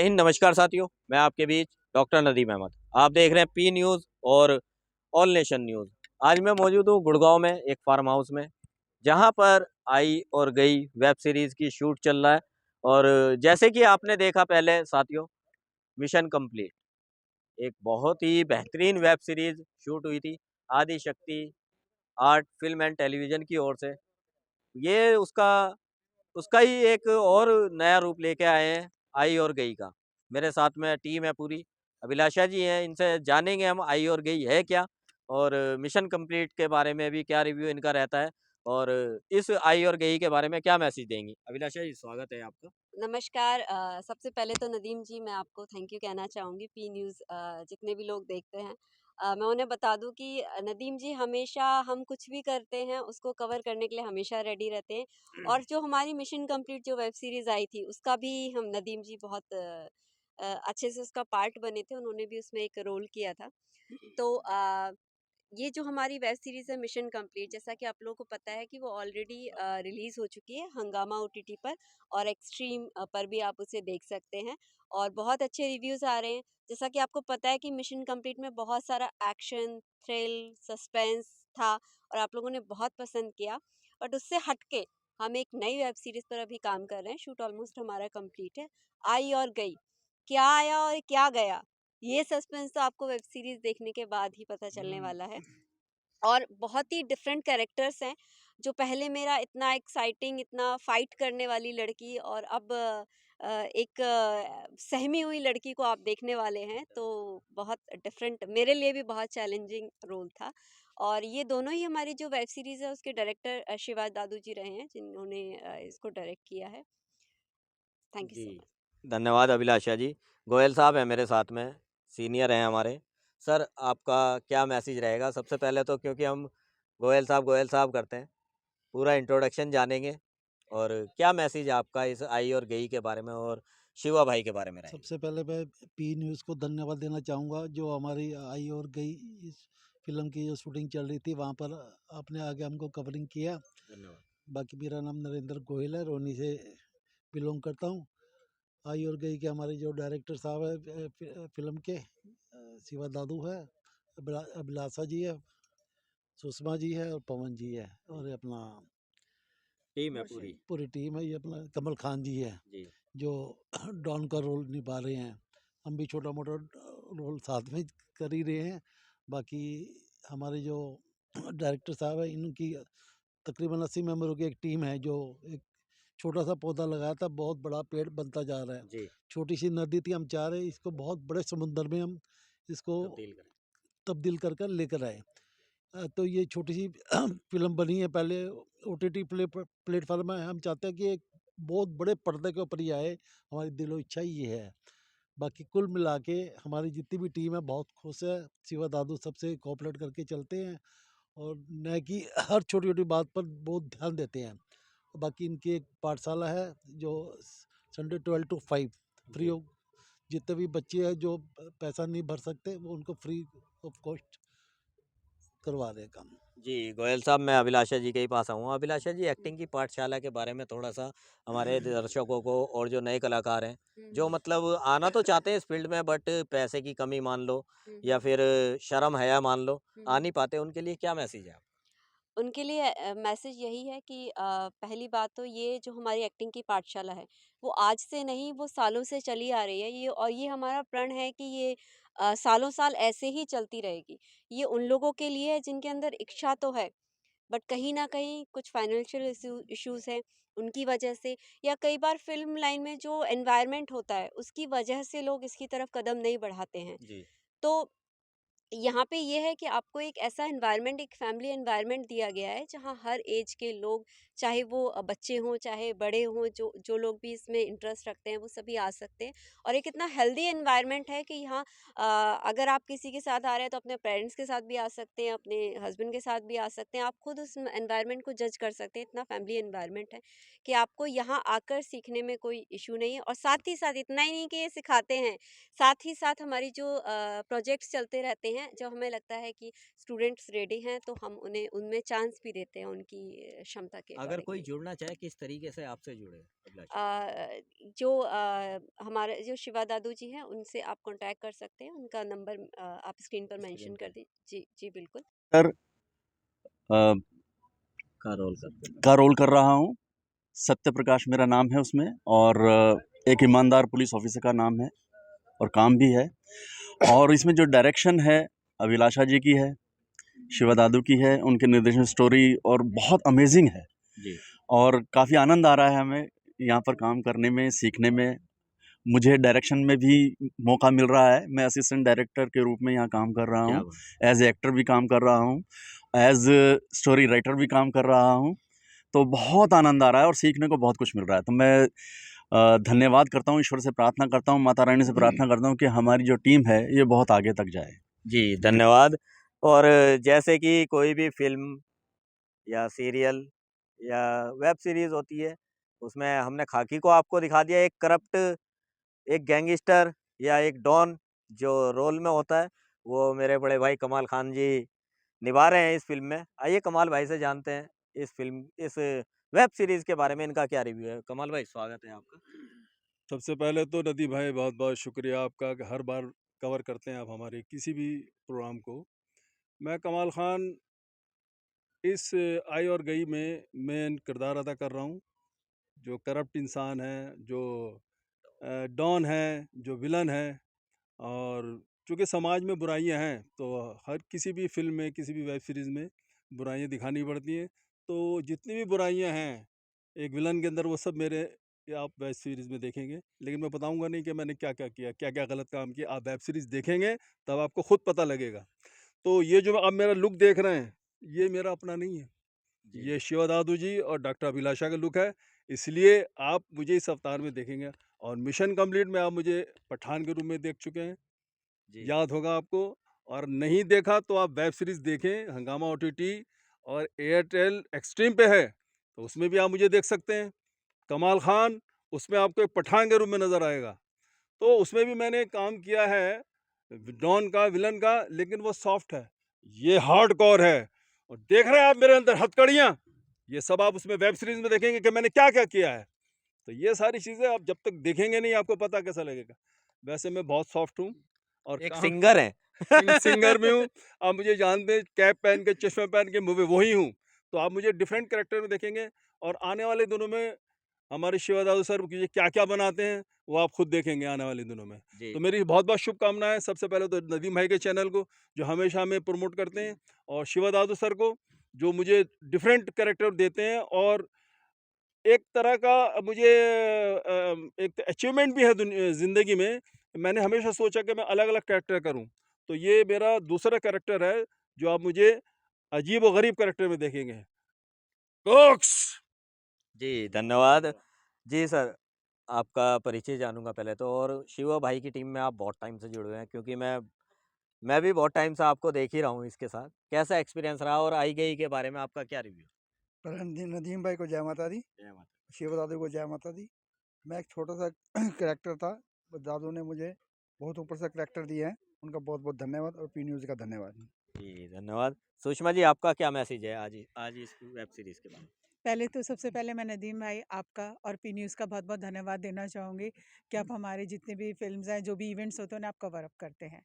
हिंद, नमस्कार साथियों। मैं आपके बीच डॉक्टर नदीम अहमद। आप देख रहे हैं पी न्यूज़ और ऑल नेशन न्यूज़। आज मैं मौजूद हूँ गुड़गांव में एक फार्म हाउस में, जहाँ पर आई और गई वेब सीरीज़ की शूट चल रहा है। और जैसे कि आपने देखा पहले साथियों, मिशन कंप्लीट एक बहुत ही बेहतरीन वेब सीरीज़ शूट हुई थी आदि शक्ति आर्ट फिल्म एंड टेलीविज़न की ओर से। ये उसका उसका ही एक और नया रूप लेके आए हैं, आई और गई का। मेरे साथ में टीम है पूरी, अभिलाषा जी हैं, इनसे जानेंगे हम आई और गई है क्या? और मिशन कंप्लीट के बारे में भी क्या रिव्यू इनका रहता है और इस आई और गई के बारे में क्या मैसेज देंगी? अभिलाषा जी, स्वागत है आपका। नमस्कार। सबसे पहले तो नदीम जी मैं आपको थैंक यू कहना चाहूँगी। पी न्यूज़ जितने भी लोग देखते हैं, मैं उन्हें बता दूँ कि नदीम जी हमेशा हम कुछ भी करते हैं उसको कवर करने के लिए हमेशा रेडी रहते हैं। और जो हमारी मिशन कंप्लीट जो वेब सीरीज़ आई थी उसका भी हम नदीम जी बहुत अच्छे से उसका पार्ट बने थे, उन्होंने भी उसमें एक रोल किया था। तो ये जो हमारी वेब सीरीज़ है मिशन कंप्लीट, जैसा कि आप लोगों को पता है कि वो ऑलरेडी रिलीज़ हो चुकी है हंगामा ओटीटी पर, और एक्सट्रीम पर भी आप उसे देख सकते हैं। और बहुत अच्छे रिव्यूज़ आ रहे हैं। जैसा कि आपको पता है कि मिशन कंप्लीट में बहुत सारा एक्शन, थ्रिल, सस्पेंस था और आप लोगों ने बहुत पसंद किया। बट उससे हटके हम एक नई वेब सीरीज़ पर अभी काम कर रहे हैं। शूट ऑलमोस्ट हमारा कंप्लीट है। आई और गई, क्या आया और क्या गया, ये सस्पेंस तो आपको वेब सीरीज़ देखने के बाद ही पता चलने वाला है। और बहुत ही डिफरेंट कैरेक्टर्स हैं। जो पहले मेरा इतना एक्साइटिंग, इतना फाइट करने वाली लड़की, और अब एक सहमी हुई लड़की को आप देखने वाले हैं, तो बहुत डिफरेंट, मेरे लिए भी बहुत चैलेंजिंग रोल था। और ये दोनों ही हमारी जो वेब सीरीज़ है उसके डायरेक्टर शिवा दादू जी रहे हैं, जिन्होंने इसको डायरेक्ट किया है। Thank you ji, so much. धन्यवाद अभिलाषा जी। गोयल साहब हैं मेरे साथ में, सीनियर हैं हमारे। सर, आपका क्या मैसेज रहेगा? सबसे पहले तो क्योंकि हम गोयल साहब करते हैं, पूरा इंट्रोडक्शन जानेंगे और क्या मैसेज आपका इस आई और गई के बारे में और शिवा भाई के बारे में रहेगा? सबसे पहले मैं पी न्यूज़ को धन्यवाद देना चाहूँगा, जो हमारी आई और गई इस फिल्म की जो शूटिंग चल रही थी वहाँ पर आपने आगे हमको कवरिंग किया। धन्यवाद। बाकी मेरा नाम नरेंद्र गोयल है, रोनी से बिलोंग करता हूँ। आई और गई के हमारे जो डायरेक्टर साहब है फिल्म के, शिवा दादू है, अभिलाषा जी है, सुषमा जी है और पवन जी है, जी, और ये अपना टीम है पूरी। पूरी टीम है। ये अपना कमल खान जी है, जी, जो डॉन का रोल निभा रहे हैं। हम भी छोटा मोटा रोल साथ में कर ही रहे हैं। बाकी हमारे जो डायरेक्टर साहब है, इनकी तकरीबन 80 मेंबरों की एक टीम है, जो एक छोटा सा पौधा लगाया था, बहुत बड़ा पेड़ बनता जा रहा है। जी, छोटी सी नदी थी, हम चाह रहे हैं इसको बहुत बड़े समुद्र में हम इसको तब्दील करें। तब्दील कर कर लेकर आए। तो ये छोटी सी फिल्म बनी है, पहले ओटीटी प्लेटफॉर्म है। हम चाहते हैं कि एक बहुत बड़े पर्दे के ऊपर ही आए, हमारी दिलो इच्छा ही ये है। बाकी कुल मिला के हमारी जितनी भी टीम है बहुत खुश है। शिवा दादू सबसे कोऑपरेट करके चलते हैं, और न कि हर छोटी छोटी बात पर बहुत ध्यान देते हैं। बाकी इनकी एक पाठशाला है, जो संडे 12 to 5 फ्री जी। ऑफ, जितने भी बच्चे हैं जो पैसा नहीं भर सकते वो उनको फ्री ऑफ कॉस्ट करवा रहे हैं काम। जी, गोयल साहब, मैं अभिलाषा जी के ही पास आऊँगा। अभिलाषा जी, एक्टिंग की पाठशाला के बारे में थोड़ा-सा हमारे दर्शकों को और जो नए कलाकार हैं, जो हम्म। मतलब आना तो चाहते हैं इस फ़ील्ड में बट पैसे की कमी मान लो या हम्म। फिर शर्म-हया मान लो, आ हम्म। नहीं पाते, उनके लिए क्या मैसेज है आपका? उनके लिए मैसेज यही है कि पहली बात तो ये जो हमारी एक्टिंग की पाठशाला है वो आज से नहीं, वो सालों से चली आ रही है ये, और ये हमारा प्रण है कि ये सालों साल ऐसे ही चलती रहेगी। ये उन लोगों के लिए है जिनके अंदर इच्छा तो है, बट कहीं ना कहीं कुछ फाइनेंशियल इश्यूज हैं उनकी वजह से, या कई बार फिल्म लाइन में जो एनवायरनमेंट होता है उसकी वजह से लोग इसकी तरफ कदम नहीं बढ़ाते हैं। जी, तो यहाँ पे ये है कि आपको एक ऐसा एनवायरनमेंट, एक फैमिली एनवायरनमेंट दिया गया है जहाँ हर एज के लोग, चाहे वो बच्चे हों चाहे बड़े हों, जो जो लोग भी इसमें इंटरेस्ट रखते हैं वो सभी आ सकते हैं। और एक इतना हेल्दी एनवायरनमेंट है कि यहाँ अगर आप किसी के साथ आ रहे हैं तो अपने पेरेंट्स के साथ भी आ सकते हैं, अपने हस्बैंड के साथ भी आ सकते हैं, आप खुद उस एनवायरनमेंट को जज कर सकते हैं। इतना फैमिली एनवायरनमेंट है कि आपको यहाँ आकर सीखने में कोई इशू नहीं है। और साथ ही साथ इतना ही नहीं कि ये सिखाते हैं, साथ ही साथ हमारी जो प्रोजेक्ट्स चलते रहते हैं हैं, जो हमें लगता है कि स्टूडेंट्स रेडी हैं, तो हम उन्हें उनमें चांस भी देते हैं उनकी क्षमता के अगर कोई अकॉर्डिंगली। जुड़ना चाहे किस तरीके से आपसे जुड़े अभिलाषा? हमारे जो शिवा दादू जी हैं, उनसे आप कॉन्टैक्ट कर सकते हैं। उनका नंबर आप स्क्रीन पर स्क्रीन मेंशन कर पे दी जी, जी बिल्कुल। सर अ, का रोल करते हैं। का रोल कर रहा हूँ। सत्य प्रकाश मेरा नाम है उसमें और एक ईमानदार पुलिस ऑफिसर का नाम है और काम भी है। और इसमें जो डायरेक्शन है अभिलाषा जी की है, शिवा दादू की है, उनके निर्देशन स्टोरी और बहुत अमेजिंग है जी। और काफ़ी आनंद आ रहा है हमें यहाँ पर काम करने में, सीखने में। मुझे डायरेक्शन में भी मौका मिल रहा है। मैं असिस्टेंट डायरेक्टर के रूप में यहाँ काम कर रहा क्या हूँ। बात! एज़ एक्टर भी काम कर रहा हूँ, एज़ स्टोरी राइटर भी काम कर रहा हूँ। तो बहुत आनंद आ रहा है और सीखने को बहुत कुछ मिल रहा है। तो मैं धन्यवाद करता हूँ, ईश्वर से प्रार्थना करता हूँ, माता रानी से प्रार्थना करता हूँ कि हमारी जो टीम है ये बहुत आगे तक जाए। जी, धन्यवाद। और जैसे कि कोई भी फ़िल्म या सीरियल या वेब सीरीज़ होती है, उसमें हमने खाकी को आपको दिखा दिया, एक करप्ट, एक गैंगस्टर या एक डॉन जो रोल में होता है, वो मेरे बड़े भाई कमाल खान जी निभा रहे हैं इस फ़िल्म में। आइए कमाल भाई से जानते हैं इस वेब सीरीज़ के बारे में इनका क्या रिव्यू है? कमाल भाई स्वागत है आपका। सबसे पहले तो नदीम भाई बहुत-बहुत शुक्रिया आपका कि हर बार कवर करते हैं आप हमारे किसी भी प्रोग्राम को। मैं कमाल खान इस आई और गई में मेन किरदार अदा कर रहा हूँ, जो करप्ट इंसान है, जो डॉन है, जो विलन है और चूँकि समाज में बुराइयाँ हैं, तो हर किसी भी फ़िल्म में, किसी भी वेब सीरीज़ में बुराइयाँ दिखानी पड़ती हैं। तो जितनी भी बुराइयाँ हैं, एक विलन के अंदर वो सब मेरे ये आप वेब सीरीज़ में देखेंगे। लेकिन मैं बताऊँगा नहीं कि मैंने क्या-क्या किया, क्या-क्या गलत काम किया। आप वेब सीरीज़ देखेंगे, तब आपको खुद पता लगेगा। तो ये जो आप मेरा लुक देख रहे हैं, ये मेरा अपना नहीं है। जी। ये शिवा दादू जी और डॉक्टर अभिलाषा का लुक है, इसलिए आप मुझे इस अवतार में देखेंगे और मिशन कंप्लीट में आप मुझे पठान के रूप में देख चुके हैं, जी। याद होगा आपको। और नहीं देखा तो आप वेब सीरीज़ देखें, हंगामा ओटीटी और एयरटेल एक्सट्रीम पे है, तो उसमें भी आप मुझे देख सकते हैं। कमाल खान, उसमें आपको एक पठान के रूप में नज़र आएगा। तो उसमें भी मैंने काम किया है, डॉन का, विलन का, लेकिन वो सॉफ्ट है। ये हार्डकोर है और देख रहे हैं आप मेरे अंदर हथकड़ियाँ, ये सब आप उसमें वेब सीरीज़ में देखेंगे कि मैंने क्या-क्या किया है। तो ये सारी चीज़ें आप जब तक देखेंगे नहीं, आपको पता कैसा लगेगा। वैसे मैं बहुत सॉफ्ट हूँ और एक काम सिंगर हैं। सिंगर भी हूँ। आप मुझे जानते हैं, कैप पहन के, चश्मा पहन के, मैं वही हूँ। तो आप मुझे डिफरेंट कैरेक्टर में देखेंगे और आने वाले दिनों में हमारे शिवा दादू सर ये क्या-क्या बनाते हैं, वो आप खुद देखेंगे आने वाले दिनों में। जी। तो मेरी बहुत-बहुत शुभकामनाएँ सबसे पहले तो नदीम भाई के चैनल को, जो हमेशा हमें प्रमोट करते हैं, और शिवा दादू सर को, जो मुझे डिफरेंट कैरेक्टर देते हैं और एक तरह का मुझे एक अचीवमेंट भी है ज़िंदगी में। मैंने हमेशा सोचा कि मैं अलग-अलग कैरेक्टर करूँ। तो ये मेरा दूसरा कैरेक्टर है, जो आप मुझे अजीब और गरीब कैरेक्टर में देखेंगे। कोक्स! जी, धन्यवाद। जी सर, आपका परिचय जानूँगा पहले तो। और शिवा भाई की टीम में आप बहुत टाइम से जुड़े हुए हैं, क्योंकि मैं भी बहुत टाइम से आपको देख ही रहा हूँ इसके साथ। कैसा एक्सपीरियंस रहा और आई गई के बारे में आपका क्या रिव्यू? नदीम भाई को जय माता दी, जय माता। शिव दादू को जय माता दी। मैं एक छोटा सा कैरेक्टर था, बस दादू ने मुझे बहुत ऊपर से कैरेक्टर दिए हैं। उनका बहुत बहुत धन्यवाद और पी न्यूज़ का धन्यवाद। जी, धन्यवाद। सुषमा जी, आपका क्या मैसेज है आज इस वेब सीरीज़ के बारे में? पहले तो सबसे पहले मैं नदीम भाई आपका और पी न्यूज़ का बहुत-बहुत धन्यवाद देना चाहूँगी कि आप हमारे जितने भी फ़िल्म्स हैं, जो भी इवेंट्स होते हैं, उन्हें आप कवर अप करते हैं।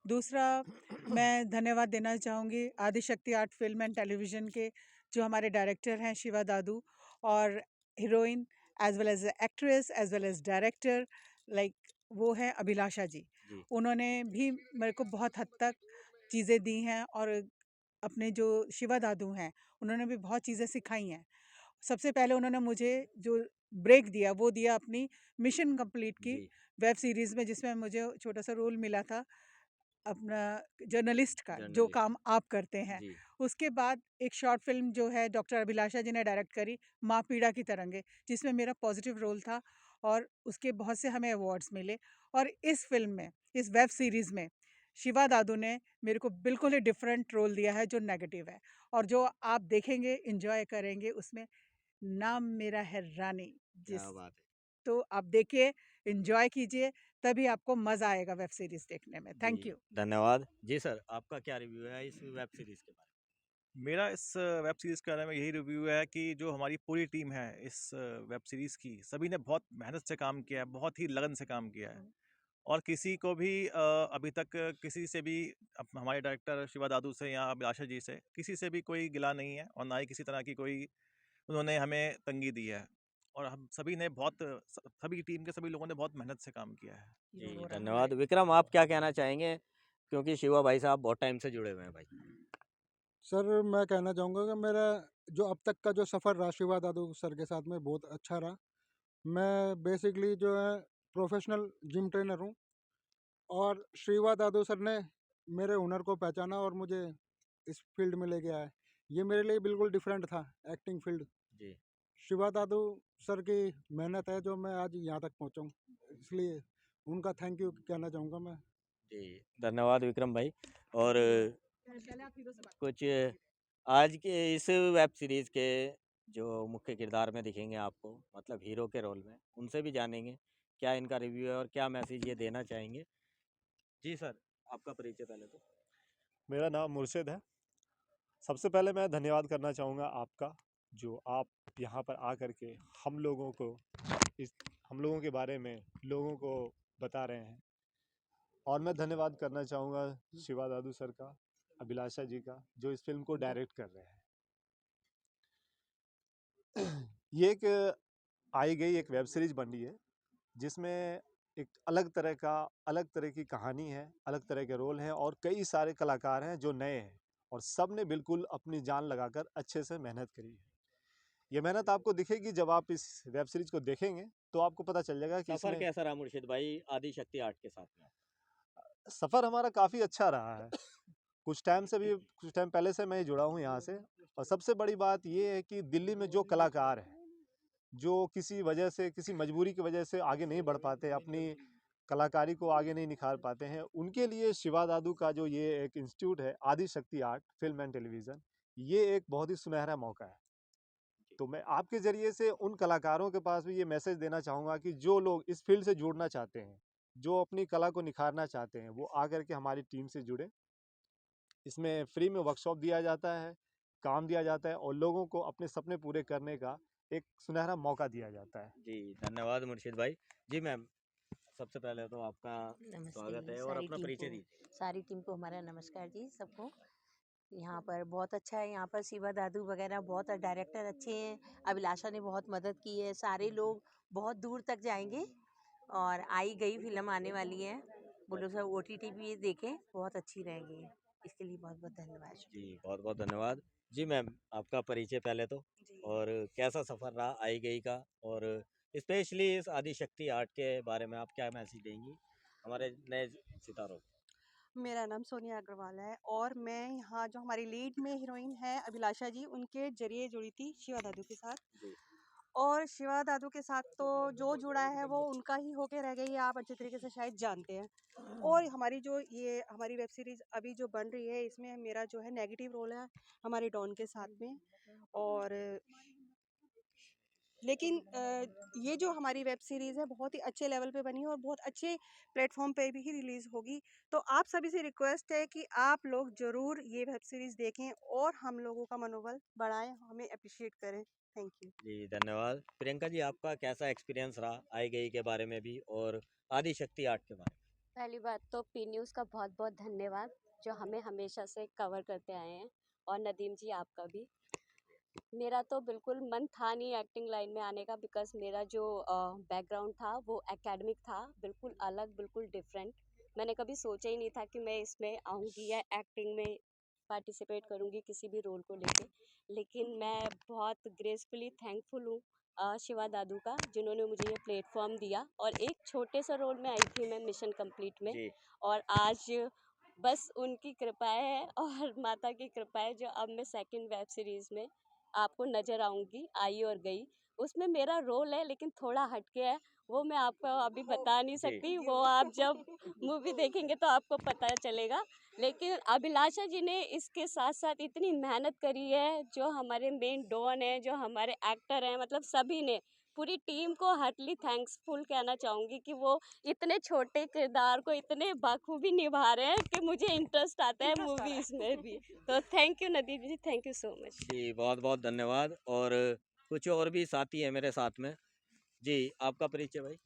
दूसरा, मैं धन्यवाद देना चाहूँगी Adishakti art film and television के जो हमारे डायरेक्टर हैं शिवा दादू, और heroine as well as actress as well as director, like वो हैं अभिलाषा जी। जी। उन्होंने भी मेरे को बहुत हद तक चीज़ें दी हैं, और अपने जो शिवा दादू हैं, उन्होंने भी बहुत चीज़ें सिखाई हैं। सबसे पहले उन्होंने मुझे जो ब्रेक दिया, वो दिया अपनी मिशन कंप्लीट की जी। वेब सीरीज़ में, जिसमें मुझे छोटा-सा रोल मिला था अपना जर्नलिस्ट का, जो जर्नलिस्ट। काम आप करते हैं। जी। उसके बाद एक शॉर्ट फ़िल्म जो है डॉक्टर अभिलाषा जी ने डायरेक्ट करी, माँ पीड़ा की तरंगे, जिसमें मेरा पॉज़िटिव रोल था, और उसके बहुत से हमें अवार्ड्स मिले। और इस फ़िल्म में, इस वेब सीरीज़ में, शिवा दादू ने मेरे को बिल्कुल ही डिफरेंट रोल दिया है, जो नेगेटिव है, और जो आप देखेंगे, एन्जॉय करेंगे उसमें। नाम मेरा है रानी, जिस क्या बात है! तो आप देखिए, एंजॉय कीजिए, तभी आपको मज़ा आएगा वेब सीरीज़ देखने में। Thank ji you. धन्यवाद। जी सर, आपका क्या रिव्यू है इस वेब सीरीज़ के बारे मेरा इस वेब सीरीज़ के बारे में यही रिव्यू है कि जो हमारी पूरी टीम है इस वेब सीरीज़ की, सभी ने बहुत मेहनत से काम किया है, बहुत ही लगन से काम किया है। और किसी को भी अभी तक किसी से भी हमारे डायरेक्टर शिवा दादू से या अभिलाषा जी से किसी से भी कोई गिला नहीं है और ना ही किसी तरह की कोई उन्होंने हमें तंगी दी है। और हम सभी ने सभी टीम के सभी लोगों ने बहुत मेहनत से काम किया है। में? जी धन्यवाद। विक्रम, आप क्या कहना चाहेंगे? क्योंकि शिवा भाई साहब बहुत टाइम से जुड़े हुए हैं भाई। सर मैं कहना चाहूँगा कि मेरा जो अब तक का जो सफ़र रहा शिवा दादू सर के साथ में बहुत अच्छा रहा। मैं बेसिकली जो है प्रोफेशनल जिम ट्रेनर हूँ और शिवा दादू सर ने मेरे हुनर को पहचाना और मुझे इस फील्ड में ले गया है। ये मेरे लिए बिल्कुल डिफरेंट था एक्टिंग फील्ड। जी। शिवा दादू सर की मेहनत है जो मैं आज यहाँ तक पहुँचा हूँ, इसलिए उनका थैंक यू कहना चाहूँगा मैं। जी, धन्यवाद विक्रम भाई। और कुछ आज के इस वेब सीरीज़ के जो मुख्य किरदार में दिखेंगे आपको, मतलब हीरो के रोल में, उनसे भी जानेंगे, क्या इनका रिव्यू है और क्या मैसेज ये देना चाहेंगे? जी सर, आपका परिचय पहले तो। मेरा नाम मुर्शिद है। सबसे पहले मैं धन्यवाद करना चाहूँगा आपका, जो आप यहाँ पर आकर के हम लोगों को हम लोगों के बारे में लोगों को बता रहे हैं। और मैं धन्यवाद करना चाहूँगा शिवा दादू सर का, अभिलाषा जी का, जो इस फिल्म को डायरेक्ट कर रहे हैं। ये एक आई गई एक वेब सीरीज बन रही है, जिसमें एक अलग तरह की कहानी है, अलग तरह के रोल हैं और कई सारे कलाकार हैं जो नए हैं और सब ने बिल्कुल अपनी जान लगाकर अच्छे से मेहनत करी है। ये मेहनत आपको दिखेगी जब आप इस वेब सीरीज को देखेंगे, तो आपको पता चल जाएगा कि सफ़र इसमें कैसा रहा मुर्शिद भाई आदि शक्ति आर्ट के साथ में? सफ़र हमारा काफ़ी अच्छा रहा है। कुछ टाइम पहले से मैं ही जुड़ा हूँ यहाँ से। और सबसे बड़ी बात ये है कि दिल्ली में जो कलाकार हैं, जो किसी वजह से, किसी मजबूरी की वजह से आगे नहीं बढ़ पाते, अपनी कलाकारी को आगे नहीं निखार पाते हैं, उनके लिए शिवा दादू का जो ये एक इंस्टीट्यूट है, आदि शक्ति आर्ट फिल्म एंड टेलीविज़न, ये एक बहुत ही सुनहरा मौका है। तो मैं आपके ज़रिए से उन कलाकारों के पास भी ये मैसेज देना चाहूँगा कि जो लोग इस फील्ड से जुड़ना चाहते हैं, जो अपनी कला को निखारना चाहते हैं, वो आकर के हमारी टीम से जुड़ें। इसमें फ्री में वर्कशॉप दिया जाता है, काम दिया जाता है और लोगों को अपने सपने पूरे करने का एक सुनहरा मौका दिया जाता है। जी, धन्यवाद मुर्शिद भाई। जी मैम, सबसे पहले तो आपका नमस्ते स्वागत है और सारी अपना टीम परिचय को दीजिए। सारी टीम को हमारा नमस्कार जी सबको। यहाँ पर बहुत अच्छा है, यहाँ पर शिवा दादू वगैरह बहुत डायरेक्टर अच्छे हैं, अभिलाषा ने बहुत मदद की है, सारे लोग बहुत दूर तक जाएंगे और आई गई फिल्म आने वाली है, वो लोग सब OTT भी देखें, बहुत अच्छी रहेगी। इसके लिए बहुत बहुत धन्यवाद। जी, बहुत-बहुत धन्यवाद। जी मैम, आपका परिचय पहले तो और कैसा सफ़र रहा आई गई का और स्पेशली इस आदि शक्ति आर्ट के बारे में आप क्या मैसेज देंगी हमारे नए सितारों को? मेरा नाम सोनिया अग्रवाल है और मैं यहाँ जो हमारी लीड में हीरोइन है अभिलाषा जी, उनके जरिए जुड़ी थी शिवा दादू के साथ। जी। और शिवा दादू के साथ तो जो जुड़ा है वो उनका ही होके रह गई है, आप अच्छे तरीके से शायद जानते हैं। और हमारी जो ये हमारी वेब सीरीज अभी जो बन रही है, इसमें मेरा जो है नेगेटिव रोल है हमारे डॉन के साथ में। और लेकिन ये जो हमारी वेब सीरीज़ है बहुत ही अच्छे लेवल पे बनी है और बहुत अच्छे प्लेटफॉर्म पे भी ही रिलीज़ होगी। तो आप सभी से रिक्वेस्ट है कि आप लोग ज़रूर ये वेब सीरीज़ देखें और हम लोगों का मनोबल बढ़ाएं, हमें अप्रिशिएट करें। Thank you. जी, धन्यवाद। प्रियंका जी, आपका कैसा एक्सपीरियंस रहा आई गई के बारे में भी और आदि शक्ति आर्ट के बारे में? पहली बात तो पी न्यूज़ का बहुत बहुत धन्यवाद जो हमें हमेशा से कवर करते आए हैं, और नदीम जी आपका भी। मेरा तो बिल्कुल मन था नहीं एक्टिंग लाइन में आने का, बिकॉज मेरा जो बैकग्राउंड था वो एकेडमिक था, बिल्कुल अलग, बिल्कुल डिफरेंट। मैंने कभी सोचा ही नहीं था कि मैं इसमें आऊँगी या एक्टिंग में पार्टिसिपेट करूँगी किसी भी रोल को लेके। लेकिन मैं बहुत ग्रेसफुली थैंकफुल हूँ शिवा दादू का, जिन्होंने मुझे ये प्लेटफॉर्म दिया, और एक छोटे से रोल में आई थी मैं मिशन कंप्लीट में। जी। और आज बस उनकी कृपाएं है और माता की कृपा है जो अब मैं सेकंड वेब सीरीज में आपको नजर आऊंगी, आई और गई। उसमें मेरा रोल है लेकिन थोड़ा हटके है, वो मैं आपको अभी बता नहीं जी। सकती, वो आप जब मूवी देखेंगे तो आपको पता चलेगा। लेकिन अभिलाषा जी ने इसके साथ साथ इतनी मेहनत करी है, जो हमारे मेन डॉन है, जो हमारे एक्टर हैं, मतलब सभी ने पूरी टीम को हार्टली थैंक्सफुल कहना चाहूँगी कि वो इतने छोटे किरदार को इतने बखूबी निभा रहे हैं कि मुझे इंटरेस्ट आता है मूवीज़ में भी। तो thank you Nadeem ji, thank you so much. जी, बहुत-बहुत धन्यवाद। और कुछ और भी साथी हैं मेरे साथ में। जी, आपका परिचय भाई?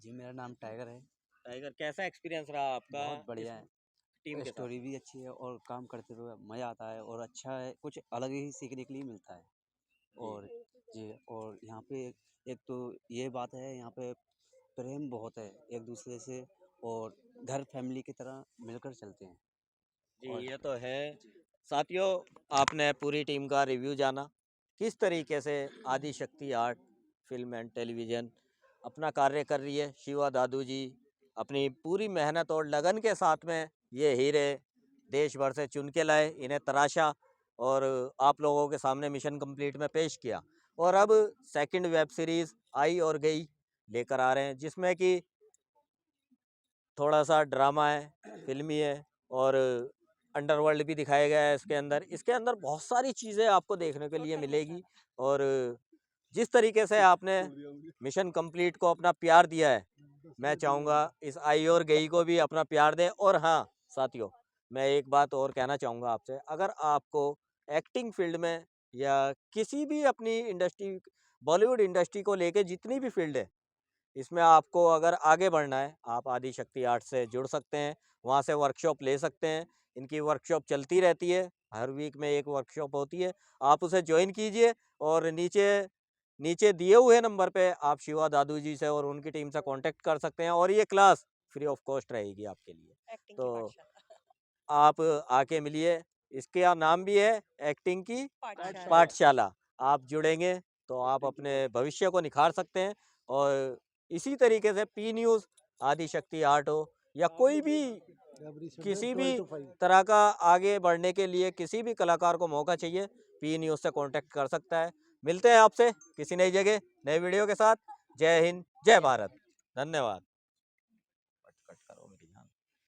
जी, मेरा नाम टाइगर है। टाइगर, कैसा एक्सपीरियंस रहा आपका बहुत इस बढ़िया है। टीम के साथ? स्टोरी भी अच्छी है और काम करते हुए मज़ा आता है और अच्छा है, कुछ अलग ही सीखने के लिए मिलता है। जी। और जी, और यहाँ पे एक तो ये बात है, यहाँ पे प्रेम बहुत है एक-दूसरे से और घर फैमिली की तरह मिलकर चलते हैं। जी, और ये तो है। साथियों, आपने पूरी टीम का रिव्यू जाना, किस तरीके से आदि शक्ति आर्ट फिल्म एंड टेलीविज़न अपना कार्य कर रही है। शिवा दादू जी अपनी पूरी मेहनत और लगन के साथ में ये हीरे देश भर से चुन के लाए, इन्हें तराशा और आप लोगों के सामने मिशन कंप्लीट में पेश किया। और अब सेकंड वेब सीरीज़ आई और गई लेकर आ रहे हैं, जिसमें कि थोड़ा-सा ड्रामा है, फ़िल्मी है और अंडरवर्ल्ड भी दिखाया गया है इसके अंदर। इसके अंदर बहुत सारी चीज़ें आपको देखने के लिए मिलेगी। और जिस तरीके से आपने मिशन कंप्लीट को अपना प्यार दिया है, मैं चाहूँगा इस आई और गई को भी अपना प्यार दें। और हाँ, साथियों, मैं एक बात और कहना चाहूँगा आपसे, अगर आपको एक्टिंग फ़ील्ड में या किसी भी अपनी इंडस्ट्री, बॉलीवुड इंडस्ट्री को लेके जितनी भी फ़ील्ड है, इसमें आपको अगर आगे बढ़ना है, आप आदि शक्ति आर्ट से जुड़ सकते हैं, वहाँ से वर्कशॉप ले सकते हैं। इनकी वर्कशॉप चलती रहती है, हर वीक में एक वर्कशॉप होती है, आप उसे ज्वाइन कीजिए। और नीचे नीचे दिए हुए नंबर पे आप शिवा दादू जी से और उनकी टीम से कांटेक्ट कर सकते हैं और ये क्लास फ्री ऑफ कॉस्ट रहेगी आपके लिए। एक्टिंग की तो पाठशाला। आप आके मिलिए, इसका नाम भी है एक्टिंग की पाठशाला। पाठशाला। आप जुड़ेंगे तो आप अपने भविष्य को निखार सकते हैं। और इसी तरीके से पी न्यूज़, आदि शक्ति आर्ट हो या कोई भी एवरी संडे किसी 12 भी to 5। तरह का आगे बढ़ने के लिए किसी भी कलाकार को मौका चाहिए, पी न्यूज़ से कांटेक्ट कर सकता है। मिलते हैं आपसे किसी नई जगह, नए वीडियो के साथ। जय हिंद, जय भारत। धन्यवाद।